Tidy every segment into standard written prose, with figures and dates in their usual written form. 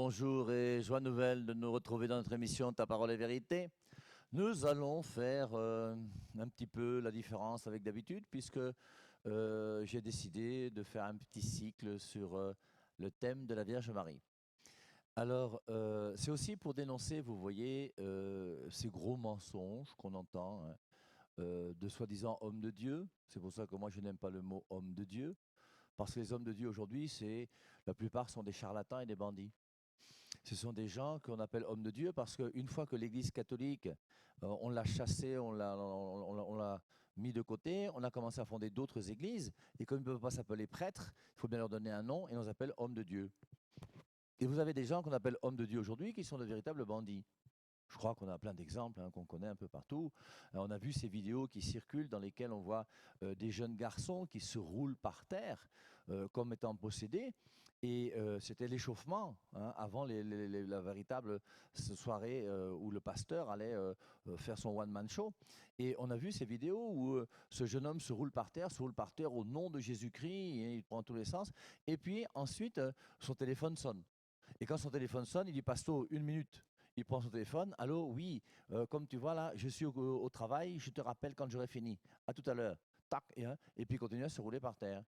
bonjour et joie nouvelle de nous retrouver dans notre émission Ta parole est vérité. Nous allons faire un petit peu la différence avec d'habitude puisque j'ai décidé de faire un petit cycle sur le thème de la Vierge Marie. Alors, c'est aussi pour dénoncer, vous voyez, ces gros mensonges qu'on entend, hein, de soi-disant hommes de Dieu. C'est pour ça que moi je n'aime pas le mot homme de Dieu, parce que les hommes de Dieu aujourd'hui, la plupart sont des charlatans et des bandits. Ce sont des gens qu'on appelle hommes de Dieu parce qu'une fois que l'Église catholique, on l'a chassé, on l'a mis de côté, on a commencé à fonder d'autres églises, et comme ils ne peuvent pas s'appeler prêtres, il faut bien leur donner un nom, et on les appelle hommes de Dieu. Et vous avez des gens qu'on appelle hommes de Dieu aujourd'hui qui sont de véritables bandits. Je crois qu'on a plein d'exemples, hein, qu'on connaît un peu partout. On a vu ces vidéos qui circulent dans lesquelles on voit des jeunes garçons qui se roulent par terre comme étant possédés. Et c'était l'échauffement, hein, avant la véritable soirée où le pasteur allait faire son one-man show. Et on a vu ces vidéos où ce jeune homme se roule par terre au nom de Jésus-Christ, et il prend tous les sens. Et puis ensuite, son téléphone sonne. Et quand son téléphone sonne, il dit: Pasto, 1 minute. Il prend son téléphone. Allô, oui, comme tu vois là, je suis au travail, je te rappelle quand j'aurai fini. À tout à l'heure. Tac, et puis il continue à se rouler par terre.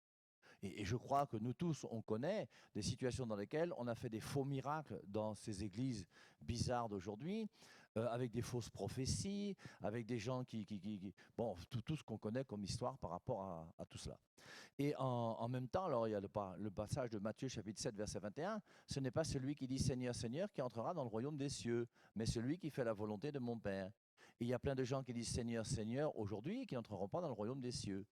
Et je crois que nous tous, on connaît des situations dans lesquelles on a fait des faux miracles dans ces églises bizarres d'aujourd'hui, avec des fausses prophéties, avec des gens bon, tout ce qu'on connaît comme histoire par rapport à tout cela. Et en même temps, alors il y a le passage de Matthieu chapitre 7, verset 21, ce n'est pas celui qui dit Seigneur, Seigneur qui entrera dans le royaume des cieux, mais celui qui fait la volonté de mon Père. Et il y a plein de gens qui disent Seigneur, Seigneur aujourd'hui qui n'entreront pas dans le royaume des cieux.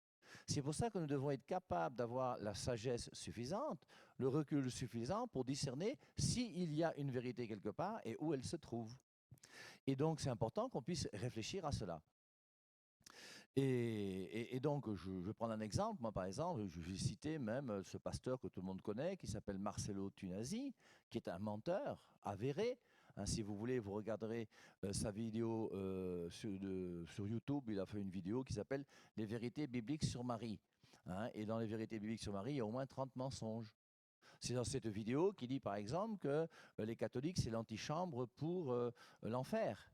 C'est pour ça que nous devons être capables d'avoir la sagesse suffisante, le recul suffisant pour discerner s'il y a une vérité quelque part et où elle se trouve. Et donc c'est important qu'on puisse réfléchir à cela. Et donc, je vais prendre un exemple. Moi, par exemple, je vais citer même ce pasteur que tout le monde connaît, qui s'appelle Marcello Tunasi, qui est un menteur avéré. Hein, si vous voulez, vous regarderez sa vidéo sur YouTube. Il a fait une vidéo qui s'appelle Les vérités bibliques sur Marie. Hein, et dans les vérités bibliques sur Marie, il y a au moins 30 mensonges. C'est dans cette vidéo qu'il dit, par exemple, que les catholiques, c'est l'antichambre pour l'enfer.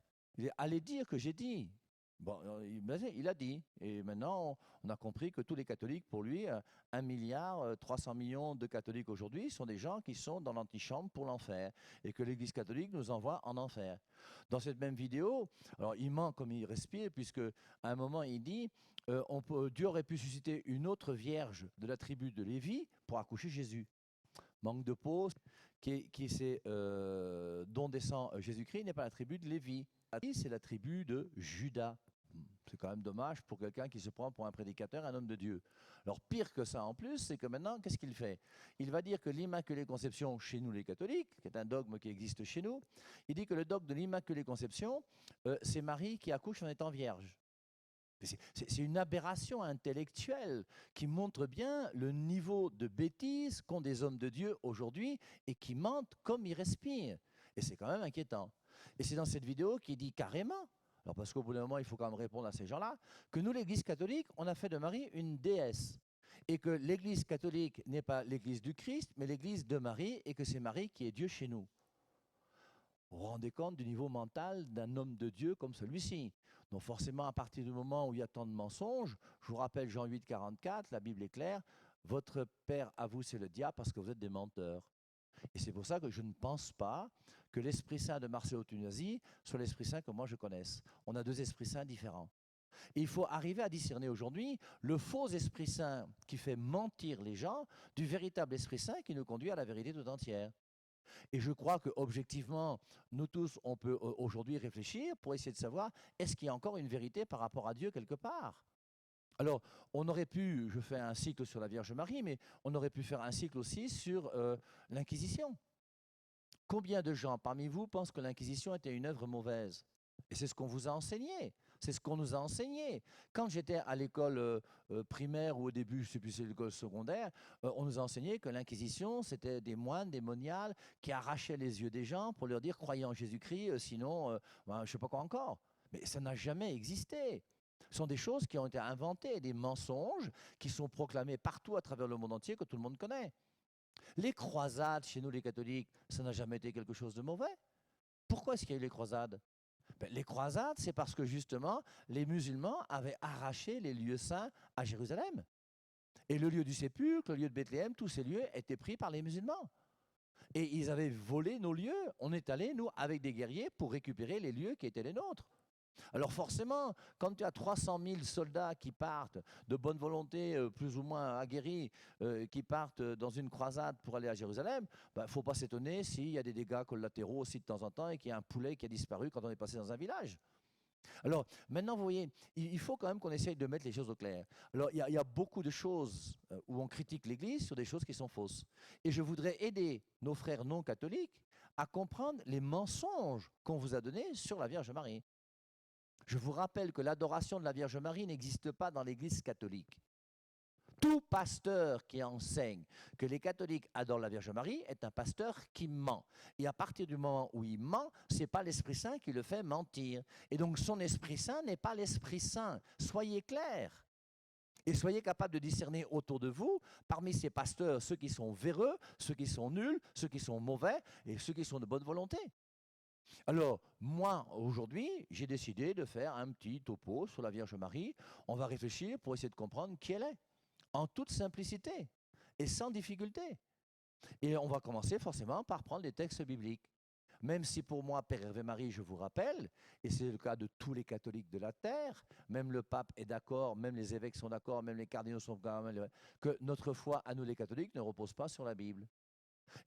Allez dire que j'ai dit. Bon, il a dit. Et maintenant, on a compris que tous les catholiques, pour lui, 1 milliard, 300 millions de catholiques aujourd'hui sont des gens qui sont dans l'antichambre pour l'enfer. Et que l'Église catholique nous envoie en enfer. Dans cette même vidéo, alors il ment comme il respire, puisque à un moment, il dit Dieu aurait pu susciter une autre vierge de la tribu de Lévi pour accoucher Jésus. Manque de peau, dont descend Jésus-Christ, n'est pas la tribu de Lévi. C'est la tribu de Judas. C'est quand même dommage pour quelqu'un qui se prend pour un prédicateur, un homme de Dieu. Alors pire que ça en plus, c'est que maintenant, qu'est-ce qu'il fait? Il va dire que l'Immaculée Conception, chez nous les catholiques, qui est un dogme qui existe chez nous, il dit que le dogme de l'Immaculée Conception, c'est Marie qui accouche en étant vierge. C'est une aberration intellectuelle qui montre bien le niveau de bêtise qu'ont des hommes de Dieu aujourd'hui et qui mentent comme ils respirent. Et c'est quand même inquiétant. Et c'est dans cette vidéo qu'il dit carrément, alors parce qu'au bout d'un moment il faut quand même répondre à ces gens-là, que nous l'Église catholique, on a fait de Marie une déesse. Et que l'Église catholique n'est pas l'Église du Christ, mais l'Église de Marie, et que c'est Marie qui est Dieu chez nous. Vous vous rendez compte du niveau mental d'un homme de Dieu comme celui-ci? Donc forcément, à partir du moment où il y a tant de mensonges, je vous rappelle Jean 8, 44, la Bible est claire, votre père à vous c'est le diable parce que vous êtes des menteurs. Et c'est pour ça que je ne pense pas que l'Esprit Saint de Marcello Tunasi soit l'Esprit Saint que moi je connaisse. On a deux Esprits Saints différents. Et il faut arriver à discerner aujourd'hui le faux Esprit Saint qui fait mentir les gens du véritable Esprit Saint qui nous conduit à la vérité tout entière. Et je crois qu'objectivement, nous tous, on peut aujourd'hui réfléchir pour essayer de savoir, est-ce qu'il y a encore une vérité par rapport à Dieu quelque part? Alors, on aurait pu, je fais un cycle sur la Vierge Marie, mais on aurait pu faire un cycle aussi sur l'Inquisition. Combien de gens parmi vous pensent que l'Inquisition était une œuvre mauvaise? Et c'est ce qu'on vous a enseigné. C'est ce qu'on nous a enseigné. Quand j'étais à l'école primaire ou au début, je ne sais plus si c'est l'école secondaire, on nous a enseigné que l'Inquisition, c'était des moines, des moniales qui arrachaient les yeux des gens pour leur dire croyez en Jésus-Christ, sinon, ben, je ne sais pas quoi encore. Mais ça n'a jamais existé. Ce sont des choses qui ont été inventées, des mensonges qui sont proclamés partout à travers le monde entier que tout le monde connaît. Les croisades, chez nous les catholiques, ça n'a jamais été quelque chose de mauvais. Pourquoi est-ce qu'il y a eu les croisades? Les croisades, c'est parce que justement, les musulmans avaient arraché les lieux saints à Jérusalem. Et le lieu du sépulcre, le lieu de Bethléem, tous ces lieux étaient pris par les musulmans. Et ils avaient volé nos lieux. On est allé, nous, avec des guerriers, pour récupérer les lieux qui étaient les nôtres. Alors forcément, quand tu as 300 000 soldats qui partent de bonne volonté, plus ou moins aguerris, qui partent dans une croisade pour aller à Jérusalem, il ne faut pas s'étonner s'il y a des dégâts collatéraux aussi de temps en temps et qu'il y a un poulet qui a disparu quand on est passé dans un village. Alors maintenant, vous voyez, il faut quand même qu'on essaye de mettre les choses au clair. Alors il y a beaucoup de choses où on critique l'Église sur des choses qui sont fausses. Et je voudrais aider nos frères non catholiques à comprendre les mensonges qu'on vous a donnés sur la Vierge Marie. Je vous rappelle que l'adoration de la Vierge Marie n'existe pas dans l'Église catholique. Tout pasteur qui enseigne que les catholiques adorent la Vierge Marie est un pasteur qui ment. Et à partir du moment où il ment, ce n'est pas l'Esprit Saint qui le fait mentir. Et donc son Esprit Saint n'est pas l'Esprit Saint. Soyez clairs. Et soyez capables de discerner autour de vous, parmi ces pasteurs, ceux qui sont véreux, ceux qui sont nuls, ceux qui sont mauvais et ceux qui sont de bonne volonté. Alors, moi, aujourd'hui, j'ai décidé de faire un petit topo sur la Vierge Marie. On va réfléchir pour essayer de comprendre qui elle est, en toute simplicité et sans difficulté. Et on va commencer forcément par prendre les textes bibliques. Même si pour moi, Père Hervé Marie, je vous rappelle, et c'est le cas de tous les catholiques de la terre, même le pape est d'accord, même les évêques sont d'accord, même les cardinaux sont d'accord, que notre foi à nous les catholiques ne repose pas sur la Bible.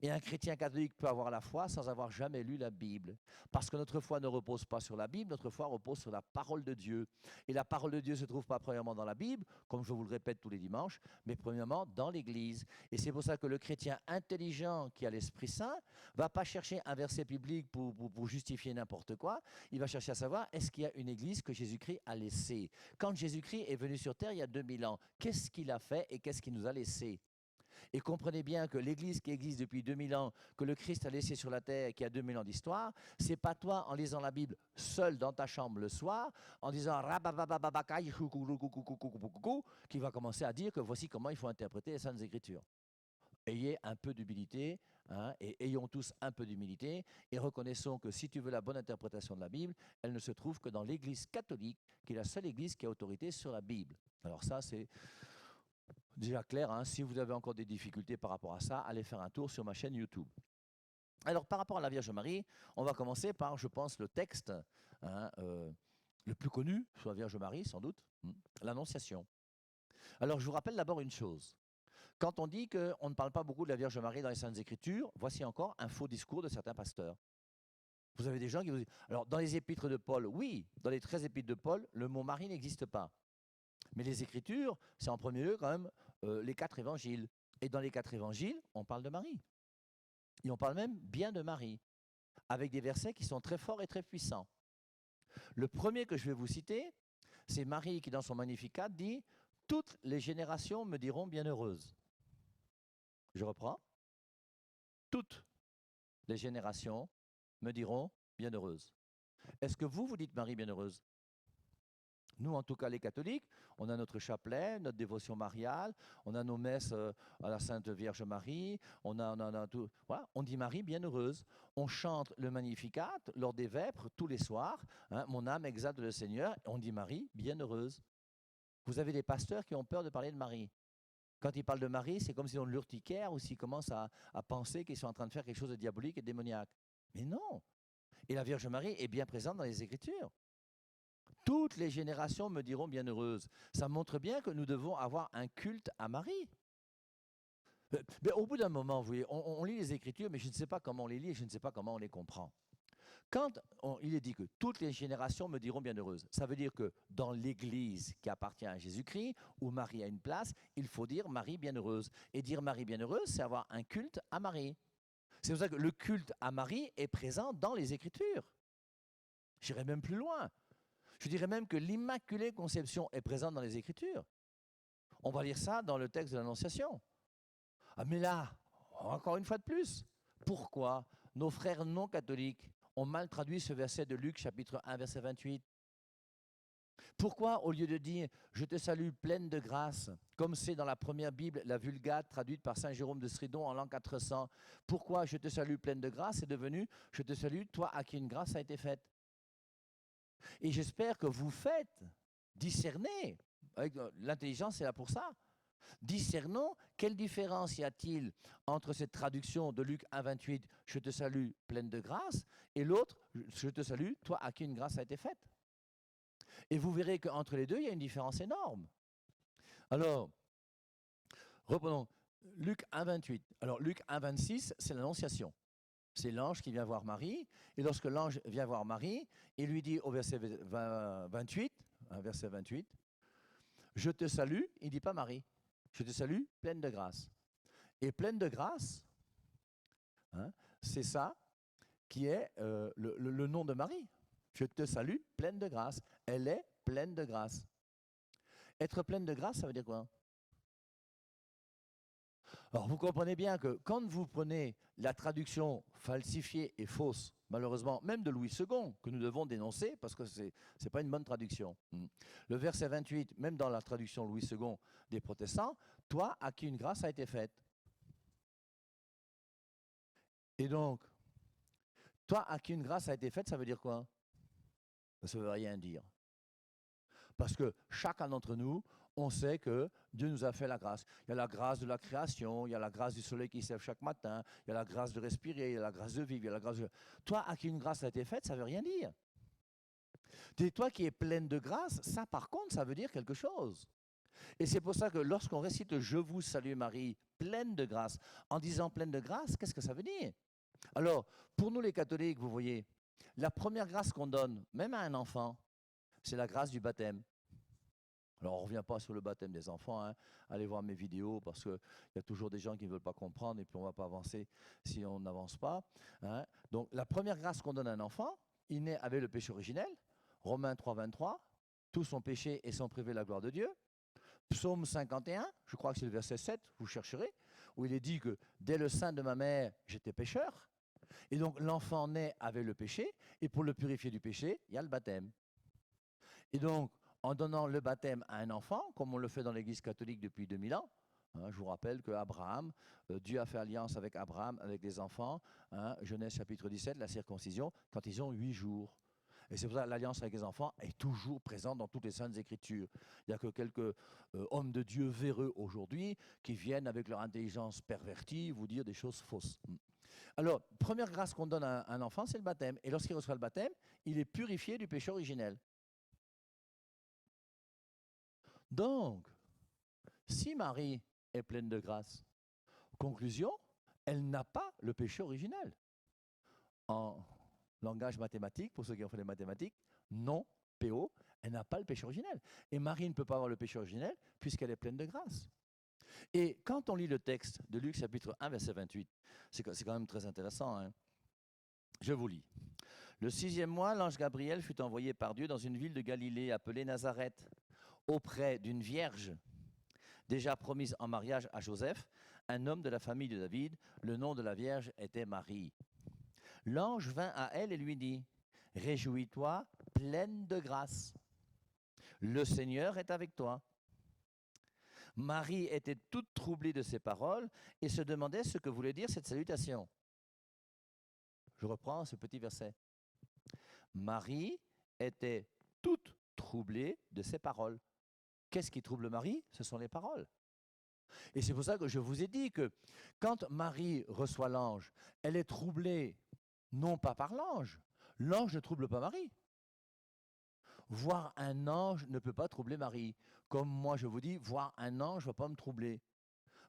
Et un chrétien catholique peut avoir la foi sans avoir jamais lu la Bible. Parce que notre foi ne repose pas sur la Bible, notre foi repose sur la parole de Dieu. Et la parole de Dieu ne se trouve pas premièrement dans la Bible, comme je vous le répète tous les dimanches, mais premièrement dans l'Église. Et c'est pour ça que le chrétien intelligent qui a l'Esprit Saint ne va pas chercher un verset biblique pour justifier n'importe quoi. Il va chercher à savoir, est-ce qu'il y a une Église que Jésus-Christ a laissée? Quand Jésus-Christ est venu sur terre il y a 2000 ans, qu'est-ce qu'il a fait et qu'est-ce qu'il nous a laissé? Et comprenez bien que l'Église qui existe depuis 2000 ans, que le Christ a laissé sur la terre et qui a 2000 ans d'histoire, c'est pas toi en lisant la Bible seul dans ta chambre le soir, en disant qui va commencer à dire que voici comment il faut interpréter les Saintes Écritures. Ayez un peu d'humilité, hein, et ayons tous un peu d'humilité, et reconnaissons que si tu veux la bonne interprétation de la Bible, elle ne se trouve que dans l'Église catholique, qui est la seule Église qui a autorité sur la Bible. Alors ça, c'est déjà clair, hein, si vous avez encore des difficultés par rapport à ça, allez faire un tour sur ma chaîne YouTube. Alors, par rapport à la Vierge Marie, on va commencer par, je pense, le texte hein, le plus connu sur la Vierge Marie, sans doute, l'Annonciation. Alors, je vous rappelle d'abord une chose. Quand on dit qu'on ne parle pas beaucoup de la Vierge Marie dans les Saintes Écritures, voici encore un faux discours de certains pasteurs. Vous avez des gens qui vous disent, alors dans les épîtres de Paul, oui, dans les 13 épîtres de Paul, le mot Marie n'existe pas. Mais les Écritures, c'est en premier lieu quand même les 4 évangiles. Et dans les 4 évangiles, on parle de Marie. Et on parle même bien de Marie, avec des versets qui sont très forts et très puissants. Le premier que je vais vous citer, c'est Marie qui, dans son Magnificat, dit « Toutes les générations me diront bienheureuse ». Je reprends. « Toutes les générations me diront bienheureuse ». Est-ce que vous dites Marie bienheureuse? Nous, en tout cas, les catholiques, on a notre chapelet, notre dévotion mariale, on a nos messes à la Sainte Vierge Marie, on a tout. Voilà, on dit Marie bienheureuse. On chante le Magnificat lors des vêpres tous les soirs. Hein, mon âme exalte le Seigneur. On dit Marie bienheureuse. Vous avez des pasteurs qui ont peur de parler de Marie. Quand ils parlent de Marie, c'est comme s'ils ont de l'urticaire ou s'ils commencent à penser qu'ils sont en train de faire quelque chose de diabolique et de démoniaque. Mais non. Et la Vierge Marie est bien présente dans les Écritures. Toutes les générations me diront bienheureuse. Ça montre bien que nous devons avoir un culte à Marie. Mais au bout d'un moment, vous voyez, on lit les Écritures, mais je ne sais pas comment on les lit et je ne sais pas comment on les comprend. Quand il est dit que toutes les générations me diront bienheureuse, ça veut dire que dans l'Église qui appartient à Jésus-Christ, où Marie a une place, il faut dire Marie bienheureuse. Et dire Marie bienheureuse, c'est avoir un culte à Marie. C'est pour ça que le culte à Marie est présent dans les Écritures. J'irai même plus loin. Je dirais même que l'Immaculée Conception est présente dans les Écritures. On va lire ça dans le texte de l'Annonciation. Ah mais là, encore une fois de plus, pourquoi nos frères non catholiques ont mal traduit ce verset de Luc chapitre 1 verset 28? Pourquoi, au lieu de dire « Je te salue pleine de grâce », comme c'est dans la première Bible, la Vulgate, traduite par saint Jérôme de Stridon en l'an 400, pourquoi « Je te salue pleine de grâce » est devenu « Je te salue, toi à qui une grâce a été faite ». Et j'espère que vous faites discerner, l'intelligence est là pour ça, discernons quelle différence y a-t-il entre cette traduction de Luc 1, 28, « Je te salue pleine de grâce » et l'autre, « Je te salue, toi à qui une grâce a été faite ». Et vous verrez qu'entre les deux, il y a une différence énorme. Alors, reprenons. Luc 1, 28. Alors, Luc 1, 26, c'est l'Annonciation. C'est l'ange qui vient voir Marie. Et lorsque l'ange vient voir Marie, il lui dit au verset 28, verset 28, « Je te salue », il ne dit pas Marie. « Je te salue, pleine de grâce ». Et pleine de grâce, c'est ça qui est le nom de Marie. Je te salue, pleine de grâce. Elle est pleine de grâce. Être pleine de grâce, ça veut dire quoi? Alors, vous comprenez bien que quand vous prenez la traduction falsifiée et fausse, malheureusement, même de Louis II, que nous devons dénoncer, parce que ce n'est pas une bonne traduction. Le verset 28, même dans la traduction Louis II des protestants, « Toi, à qui une grâce a été faite ». Et donc, « Toi, à qui une grâce a été faite », ça veut dire quoi? Ça ne veut rien dire. Parce que chacun d'entre nous, on sait que Dieu nous a fait la grâce. Il y a la grâce de la création, il y a la grâce du soleil qui se lève chaque matin, il y a la grâce de respirer, il y a la grâce de vivre, il y a la grâce de... Toi, à qui une grâce a été faite, ça ne veut rien dire. Toi qui es pleine de grâce, ça par contre, ça veut dire quelque chose. Et c'est pour ça que lorsqu'on récite « Je vous salue Marie, pleine de grâce », en disant « pleine de grâce », qu'est-ce que ça veut dire? Alors, pour nous les catholiques, vous voyez, la première grâce qu'on donne, même à un enfant, c'est la grâce du baptême. Alors, on ne revient pas sur le baptême des enfants, allez voir mes vidéos parce qu'il y a toujours des gens qui ne veulent pas comprendre et puis on ne va pas avancer si on n'avance pas. Donc, la première grâce qu'on donne à un enfant, il naît avec le péché originel, Romains 3, 23, tous sont péchés et sont privés de la gloire de Dieu. Psaume 51, je crois que c'est le verset 7, vous chercherez, où il est dit que dès le sein de ma mère, j'étais pécheur. Et donc, l'enfant naît avec le péché et pour le purifier du péché, il y a le baptême. Et donc, en donnant le baptême à un enfant, comme on le fait dans l'Église catholique depuis 2000 ans, je vous rappelle qu'Abraham, Dieu a fait alliance avec Abraham, avec les enfants, Genèse chapitre 17, la circoncision, quand ils ont 8 jours. Et c'est pour ça que l'alliance avec les enfants est toujours présente dans toutes les saintes écritures. Il n'y a que quelques hommes de Dieu véreux aujourd'hui qui viennent avec leur intelligence pervertie vous dire des choses fausses. Alors, première grâce qu'on donne à un enfant, c'est le baptême. Et lorsqu'il reçoit le baptême, il est purifié du péché originel. Donc, si Marie est pleine de grâce, conclusion, elle n'a pas le péché originel. En langage mathématique, pour ceux qui ont fait les mathématiques, non, PO, elle n'a pas le péché originel. Et Marie ne peut pas avoir le péché originel puisqu'elle est pleine de grâce. Et quand on lit le texte de Luc chapitre 1, verset 28, c'est quand même très intéressant. Je vous lis. Le 6e mois, l'ange Gabriel fut envoyé par Dieu dans une ville de Galilée appelée Nazareth, auprès d'une vierge déjà promise en mariage à Joseph, un homme de la famille de David. Le nom de la vierge était Marie. L'ange vint à elle et lui dit, « Réjouis-toi, pleine de grâce. Le Seigneur est avec toi. » Marie était toute troublée de ces paroles et se demandait ce que voulait dire cette salutation. Je reprends ce petit verset. Marie était toute troublée de ces paroles. Qu'est-ce qui trouble Marie? Ce sont les paroles. Et c'est pour ça que je vous ai dit que quand Marie reçoit l'ange, elle est troublée non pas par l'ange. L'ange ne trouble pas Marie. Voir un ange ne peut pas troubler Marie. Comme moi je vous dis, voir un ange ne va pas me troubler.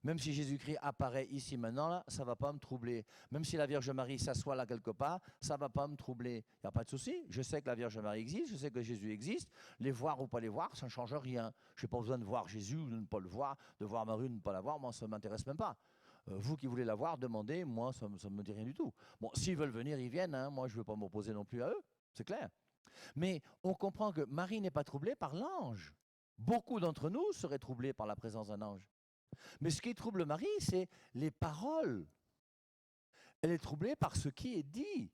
Même si Jésus-Christ apparaît ici maintenant, là, ça ne va pas me troubler. Même si la Vierge Marie s'assoit là quelque part, ça ne va pas me troubler. Il n'y a pas de souci. Je sais que la Vierge Marie existe, je sais que Jésus existe. Les voir ou pas les voir, ça ne change rien. Je n'ai pas besoin de voir Jésus ou de ne pas le voir, de voir Marie ou de ne pas la voir. Moi, ça ne m'intéresse même pas. Vous qui voulez la voir, demandez. Moi, ça ne me dit rien du tout. Bon, s'ils veulent venir, ils viennent. Moi, je ne veux pas m'opposer non plus à eux. C'est clair. Mais on comprend que Marie n'est pas troublée par l'ange. Beaucoup d'entre nous seraient troublés par la présence d'un ange. Mais ce qui trouble Marie, c'est les paroles. Elle est troublée par ce qui est dit.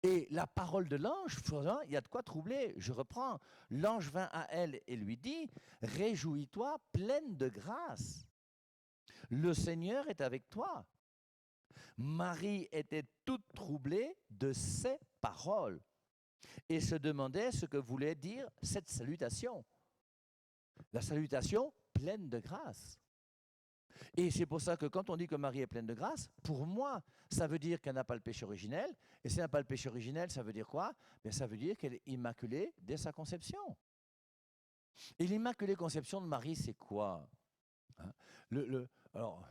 Et la parole de l'ange, il y a de quoi troubler. Je reprends. L'ange vint à elle et lui dit, réjouis-toi, pleine de grâce. Le Seigneur est avec toi. Marie était toute troublée de ces paroles et se demandait ce que voulait dire cette salutation. La salutation pleine de grâce. Et c'est pour ça que quand on dit que Marie est pleine de grâce, pour moi, ça veut dire qu'elle n'a pas le péché originel. Et si elle n'a pas le péché originel, ça veut dire quoi? Bien, ça veut dire qu'elle est immaculée dès sa conception. Et l'immaculée conception de Marie, c'est quoi? Hein? Alors,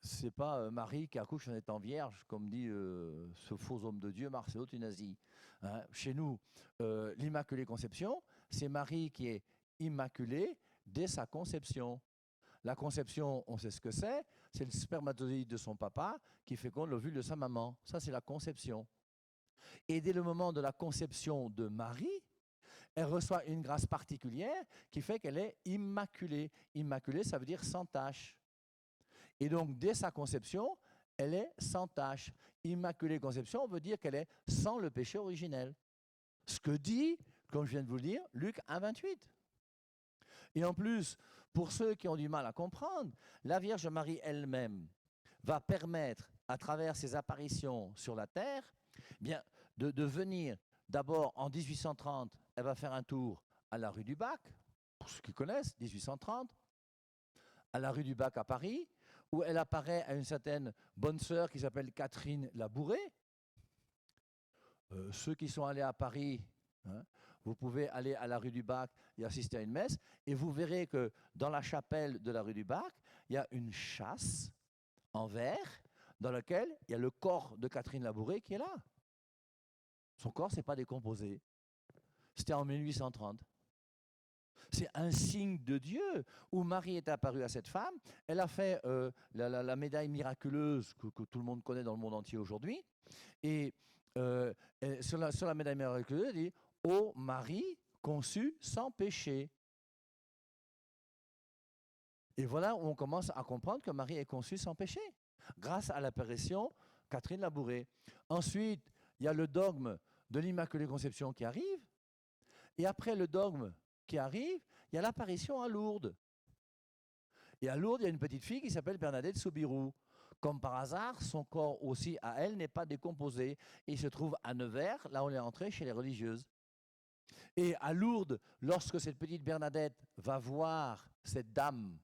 c'est pas Marie qui accouche en étant vierge, comme dit ce faux homme de Dieu, Marcelo Tunasi. Hein? Chez nous, l'immaculée conception, c'est Marie qui est immaculée dès sa conception. La conception, on sait ce que c'est le spermatozoïde de son papa qui féconde l'ovule de sa maman. Ça, c'est la conception. Et dès le moment de la conception de Marie, elle reçoit une grâce particulière qui fait qu'elle est immaculée. Immaculée, ça veut dire sans tache. Et donc, dès sa conception, elle est sans tache. Immaculée conception veut dire qu'elle est sans le péché originel. Ce que dit, comme je viens de vous le dire, Luc 1, 28. Et en plus, pour ceux qui ont du mal à comprendre, la Vierge Marie elle-même va permettre, à travers ses apparitions sur la terre, bien, de venir d'abord en 1830, elle va faire un tour à la rue du Bac, pour ceux qui connaissent, 1830, à la rue du Bac à Paris, où elle apparaît à une certaine bonne sœur qui s'appelle Catherine Labouré. Ceux qui sont allés à Paris, hein, vous pouvez aller à la rue du Bac et assister à une messe, et vous verrez que dans la chapelle de la rue du Bac, il y a une châsse en verre dans laquelle il y a le corps de Catherine Labouré qui est là. Son corps ne s'est pas décomposé. C'était en 1830. C'est un signe de Dieu où Marie est apparue à cette femme. Elle a fait la médaille miraculeuse que tout le monde connaît dans le monde entier aujourd'hui. Et sur la médaille miraculeuse, elle dit « Ô Marie, conçue sans péché ». Et voilà où on commence à comprendre que Marie est conçue sans péché, grâce à l'apparition Catherine Labouré. Ensuite, il y a le dogme de l'Immaculée Conception qui arrive. Et après le dogme qui arrive, il y a l'apparition à Lourdes. Et à Lourdes, il y a une petite fille qui s'appelle Bernadette Soubirous. Comme par hasard, son corps aussi, à elle, n'est pas décomposé. Et il se trouve à Nevers, là où elle est entrée chez les religieuses. Et à Lourdes, lorsque cette petite Bernadette va voir cette dame,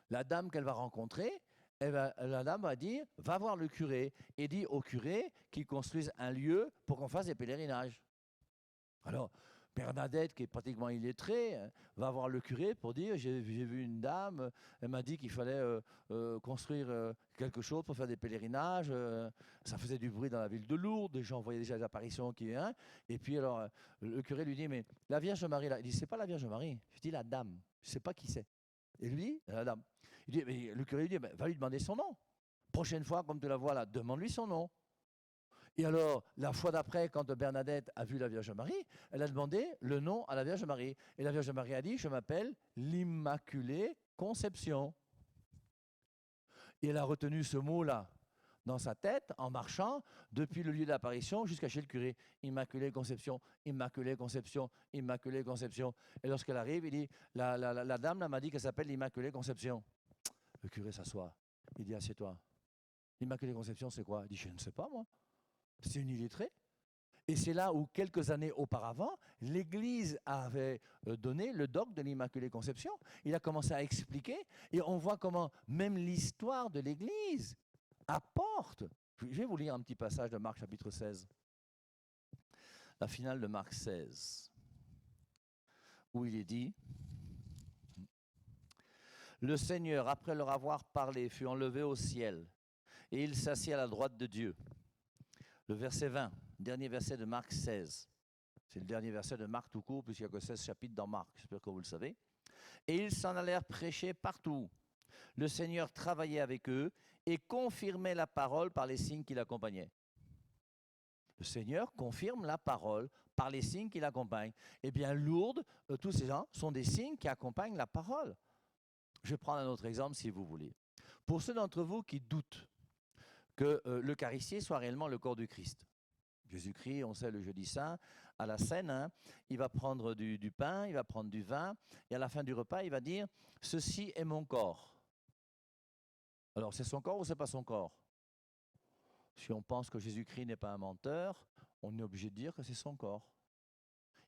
la dame qu'elle va rencontrer, la dame va dire, va voir le curé, et dit au curé qu'il construise un lieu pour qu'on fasse des pèlerinages. Alors, Bernadette, qui est pratiquement illettrée, va voir le curé pour dire, j'ai vu une dame, elle m'a dit qu'il fallait construire quelque chose pour faire des pèlerinages. Ça faisait du bruit dans la ville de Lourdes, les gens voyaient déjà les apparitions qui est. Et puis alors, le curé lui dit, mais la Vierge Marie, là, il dit, c'est pas la Vierge Marie. Je dis, la dame, je ne sais pas qui c'est. Et lui, la dame. Il dit, mais le curé lui dit, va lui demander son nom. Prochaine fois, comme tu la vois là, demande-lui son nom. Et alors, la fois d'après, quand Bernadette a vu la Vierge Marie, elle a demandé le nom à la Vierge Marie. Et la Vierge Marie a dit, je m'appelle l'Immaculée Conception. Et elle a retenu ce mot-là dans sa tête, en marchant, depuis le lieu d'apparition jusqu'à chez le curé. Immaculée Conception, Immaculée Conception, Immaculée Conception. Et lorsqu'elle arrive, il dit, la dame là, m'a dit qu'elle s'appelle l'Immaculée Conception. Le curé s'assoit. Il dit, assieds-toi. L'Immaculée Conception, c'est quoi? Il dit, je ne sais pas, moi. C'est une illettrée. Et c'est là où, quelques années auparavant, l'Église avait donné le dogme de l'Immaculée Conception. Il a commencé à expliquer, et on voit comment même l'histoire de l'Église apporte. Je vais vous lire un petit passage de Marc chapitre 16. La finale de Marc 16, où il est dit, « Le Seigneur, après leur avoir parlé, fut enlevé au ciel, et il s'assit à la droite de Dieu. » Le verset 20, dernier verset de Marc 16. C'est le dernier verset de Marc tout court, puisqu'il n'y a que 16 chapitres dans Marc, j'espère que vous le savez. Et ils s'en allèrent prêcher partout. Le Seigneur travaillait avec eux et confirmait la parole par les signes qui l'accompagnaient. Le Seigneur confirme la parole par les signes qui l'accompagnent. Eh bien, Lourdes, tous ces gens sont des signes qui accompagnent la parole. Je vais prendre un autre exemple si vous voulez. Pour ceux d'entre vous qui doutent que l'Eucharistie soit réellement le corps du Christ. Jésus-Christ, on sait, le jeudi saint, à la scène, hein, il va prendre du pain, il va prendre du vin, et à la fin du repas, il va dire « Ceci est mon corps ». Alors, c'est son corps ou c'est pas son corps? Si on pense que Jésus-Christ n'est pas un menteur, on est obligé de dire que c'est son corps.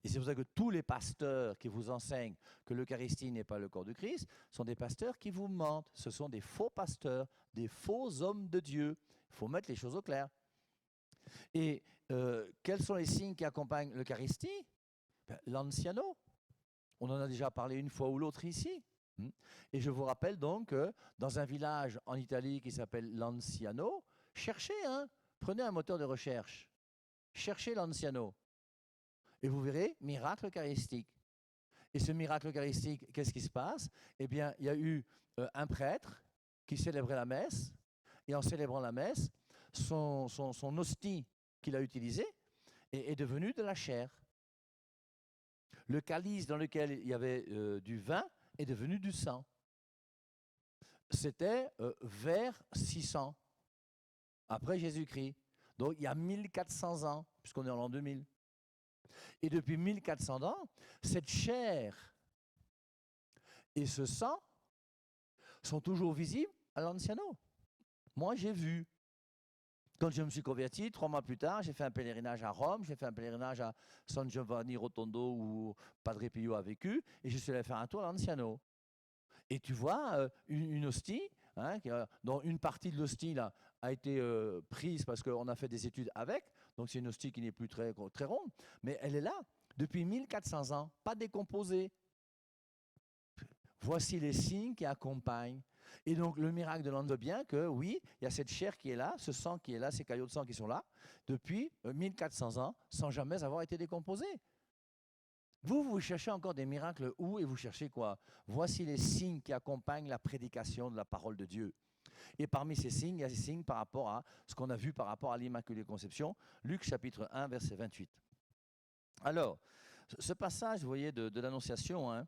Et c'est pour ça que tous les pasteurs qui vous enseignent que l'Eucharistie n'est pas le corps du Christ sont des pasteurs qui vous mentent. Ce sont des faux pasteurs, des faux hommes de Dieu. Il faut mettre les choses au clair. Et quels sont les signes qui accompagnent l'Eucharistie? L'Anciano. On en a déjà parlé une fois ou l'autre ici. Et je vous rappelle donc que dans un village en Italie qui s'appelle Lanciano, cherchez, prenez un moteur de recherche, cherchez Lanciano. Et vous verrez, miracle eucharistique. Et ce miracle eucharistique, qu'est-ce qui se passe? Eh bien, il y a eu un prêtre qui célébrait la messe, et en célébrant la messe, son hostie qu'il a utilisée est devenue de la chair. Le calice dans lequel il y avait du vin est devenu du sang. C'était vers 600, après Jésus-Christ. Donc, il y a 1400 ans, puisqu'on est en l'an 2000. Et depuis 1400 ans, cette chair et ce sang sont toujours visibles à l'Anciano. Moi, j'ai vu. Quand je me suis converti, 3 mois plus tard, j'ai fait un pèlerinage à Rome, j'ai fait un pèlerinage à San Giovanni Rotondo où Padre Pio a vécu, et je suis allé faire un tour à l'Anciano. Et tu vois une hostie, dont une partie de l'hostie là, a été prise parce qu'on a fait des études avec, donc c'est une hostie qui n'est plus très, très ronde, mais elle est là depuis 1400 ans, pas décomposée. Voici les signes qui accompagnent. Et donc le miracle de l'an veut bien que oui, il y a cette chair qui est là, ce sang qui est là, ces caillots de sang qui sont là, depuis 1400 ans, sans jamais avoir été décomposés. Vous cherchez encore des miracles où et vous cherchez quoi? Voici les signes qui accompagnent la prédication de la parole de Dieu. Et parmi ces signes, il y a des signes par rapport à ce qu'on a vu par rapport à l'Immaculée Conception, Luc chapitre 1, verset 28. Alors, ce passage, vous voyez, de l'Annonciation,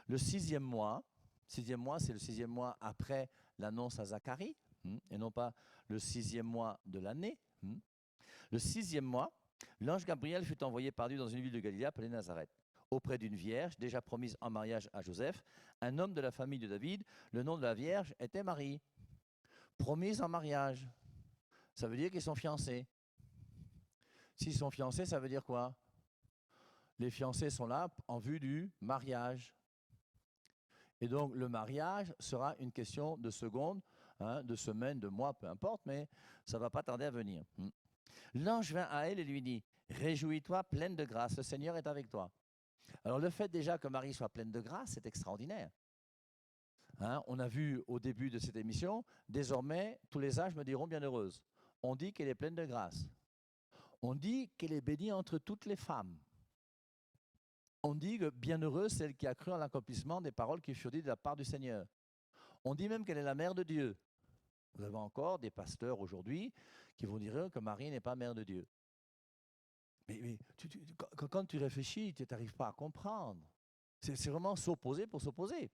le 6e mois, c'est le 6e mois après l'annonce à Zacharie, et non pas le 6e mois de l'année. Le 6e mois, l'ange Gabriel fut envoyé par Dieu dans une ville de Galilée appelée Nazareth, auprès d'une vierge déjà promise en mariage à Joseph, un homme de la famille de David. Le nom de la vierge était Marie. Promise en mariage, ça veut dire qu'ils sont fiancés. S'ils sont fiancés, ça veut dire quoi? Les fiancés sont là en vue du mariage. Et donc le mariage sera une question de secondes, de semaines, de mois, peu importe, mais ça ne va pas tarder à venir. L'ange vint à elle et lui dit, « Réjouis-toi, pleine de grâce, le Seigneur est avec toi. » Alors le fait déjà que Marie soit pleine de grâce, c'est extraordinaire. On a vu au début de cette émission, désormais, tous les âges me diront bienheureuse. On dit qu'elle est pleine de grâce. On dit qu'elle est bénie entre toutes les femmes. On dit que bienheureuse celle qui a cru en l'accomplissement des paroles qui furent dites de la part du Seigneur. On dit même qu'elle est la mère de Dieu. Vous avez encore des pasteurs aujourd'hui qui vont dire que Marie n'est pas mère de Dieu. Mais quand tu réfléchis, tu n'arrives pas à comprendre. C'est vraiment s'opposer pour s'opposer.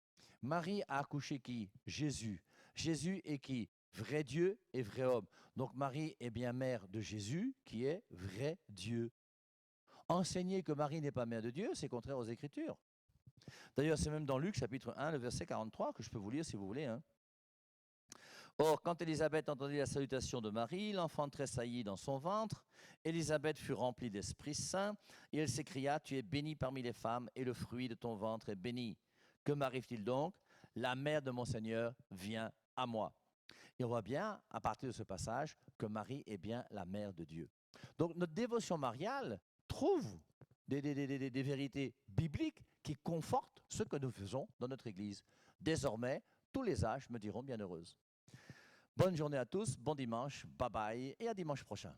Marie a accouché qui? Jésus. Jésus est qui? Vrai Dieu et vrai homme. Donc Marie est bien mère de Jésus qui est vrai Dieu. Enseigner que Marie n'est pas mère de Dieu, c'est contraire aux Écritures. D'ailleurs, c'est même dans Luc chapitre 1, le verset 43, que je peux vous lire si vous voulez. Or, quand Élisabeth entendit la salutation de Marie, l'enfant tressaillit dans son ventre. Élisabeth fut remplie d'Esprit Saint, et elle s'écria, « Tu es bénie parmi les femmes, et le fruit de ton ventre est béni. Que m'arrive-t-il donc? La mère de mon Seigneur vient à moi. » Et on voit bien, à partir de ce passage, que Marie est bien la mère de Dieu. Donc, notre dévotion mariale trouve des vérités bibliques qui confortent ce que nous faisons dans notre Église. Désormais, tous les âges me diront bienheureuse. Bonne journée à tous, bon dimanche, bye bye et à dimanche prochain.